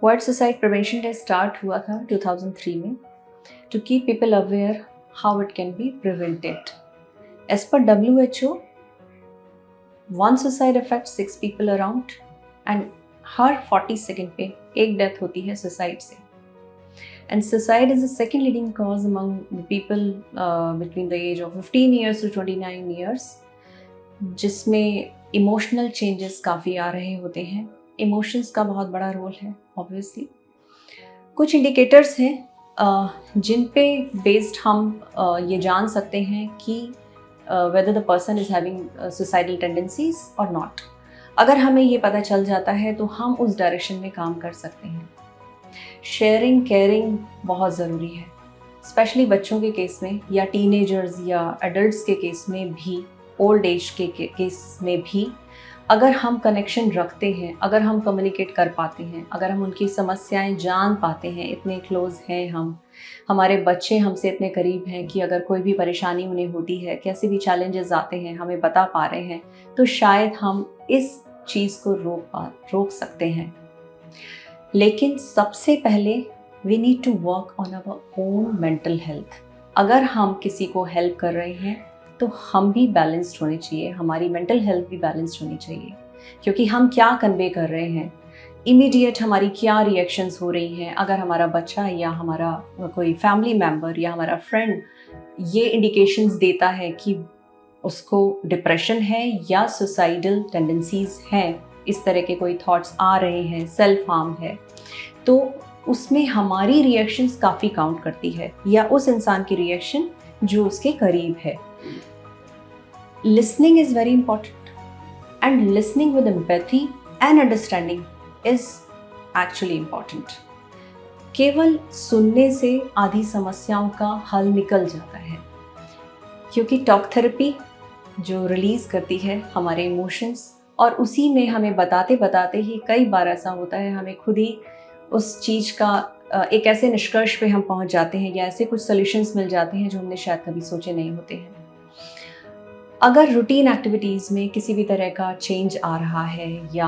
World suicide prevention day start हुआ था 2003 में to keep people aware how it can be prevented. As per WHO, one suicide affect 6 people around and हर 40 second पे एक death होती है suicide से। And suicide is the second leading cause among people between the age of 15 years to 29 years, जिसमें emotional changes काफ़ी आ रहे होते हैं। इमोशंस का बहुत बड़ा रोल है ऑब्वियसली। कुछ इंडिकेटर्स हैं जिन पे बेस्ड हम ये जान सकते हैं कि whether the person is having suicidal tendencies और नॉट। अगर हमें ये पता चल जाता है तो हम उस डायरेक्शन में काम कर सकते हैं। शेयरिंग केयरिंग बहुत ज़रूरी है, स्पेशली बच्चों के केस में या टीनेजर्स या एडल्ट्स के केस में भी, ओल्ड एज के केस में भी। अगर हम कनेक्शन रखते हैं, अगर हम कम्युनिकेट कर पाते हैं, अगर हम उनकी समस्याएं जान पाते हैं, इतने क्लोज हैं हम, हमारे बच्चे हमसे इतने करीब हैं कि अगर कोई भी परेशानी उन्हें होती है, कैसे भी चैलेंजेस आते हैं, हमें बता पा रहे हैं, तो शायद हम इस चीज़ को रोक सकते हैं। लेकिन सबसे पहले we need to work on our own mental health. अगर हम किसी को हेल्प कर रहे हैं तो हम भी बैलेंस्ड होने चाहिए, हमारी मेंटल हेल्थ भी बैलेंस्ड होनी चाहिए, क्योंकि हम क्या कन्वे कर रहे हैं, इमीडिएट हमारी क्या रिएक्शंस हो रही हैं। अगर हमारा बच्चा या हमारा कोई फैमिली मेम्बर या हमारा फ्रेंड ये इंडिकेशंस देता है कि उसको डिप्रेशन है या सुसाइडल टेंडेंसीज हैं, इस तरह के कोई थॉट्स आ रहे हैं, सेल्फ हार्म है, तो उसमें हमारी रिएक्शंस काफ़ी काउंट करती है, या उस इंसान की रिएक्शन जो उसके करीब है। Listening is very important, and listening with empathy and understanding is actually important. केवल सुनने से आधी समस्याओं का हल निकल जाता है, क्योंकि टॉक थेरेपी जो रिलीज़ करती है हमारे इमोशंस, और उसी में हमें बताते बताते ही कई बार ऐसा होता है हमें खुद ही उस चीज़ का एक ऐसे निष्कर्ष पे हम पहुंच जाते हैं या ऐसे कुछ सॉल्यूशंस मिल जाते हैं जो हमने शायद कभी सोचे नहीं होते हैं। अगर रूटीन एक्टिविटीज़ में किसी भी तरह का चेंज आ रहा है, या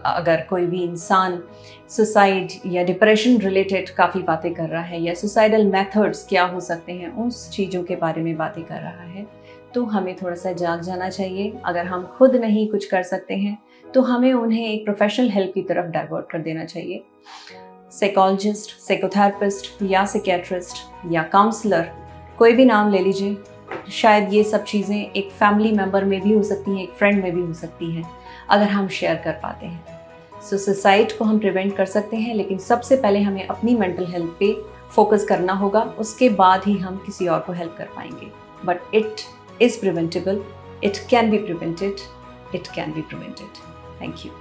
अगर कोई भी इंसान सुसाइड या डिप्रेशन रिलेटेड काफ़ी बातें कर रहा है, या सुसाइडल मेथड्स क्या हो सकते हैं, उस चीज़ों के बारे में बातें कर रहा है, तो हमें थोड़ा सा जाग जाना चाहिए। अगर हम खुद नहीं कुछ कर सकते हैं तो हमें उन्हें एक प्रोफेशनल हेल्प की तरफ डाइवर्ट कर देना चाहिए। साइकोलॉजिस्ट, साइकोथेरेपिस्ट या साइकियाट्रिस्ट या काउंसलर, कोई भी नाम ले लीजिए। शायद ये सब चीज़ें एक फैमिली मेम्बर में भी हो सकती हैं, एक फ्रेंड में भी हो सकती हैं, अगर हम शेयर कर पाते हैं। सुसाइड को हम प्रिवेंट कर सकते हैं, लेकिन सबसे पहले हमें अपनी मेंटल हेल्थ पे फोकस करना होगा, उसके बाद ही हम किसी और को हेल्प कर पाएंगे। But it is preventable, it can be prevented, it can be prevented. Thank you.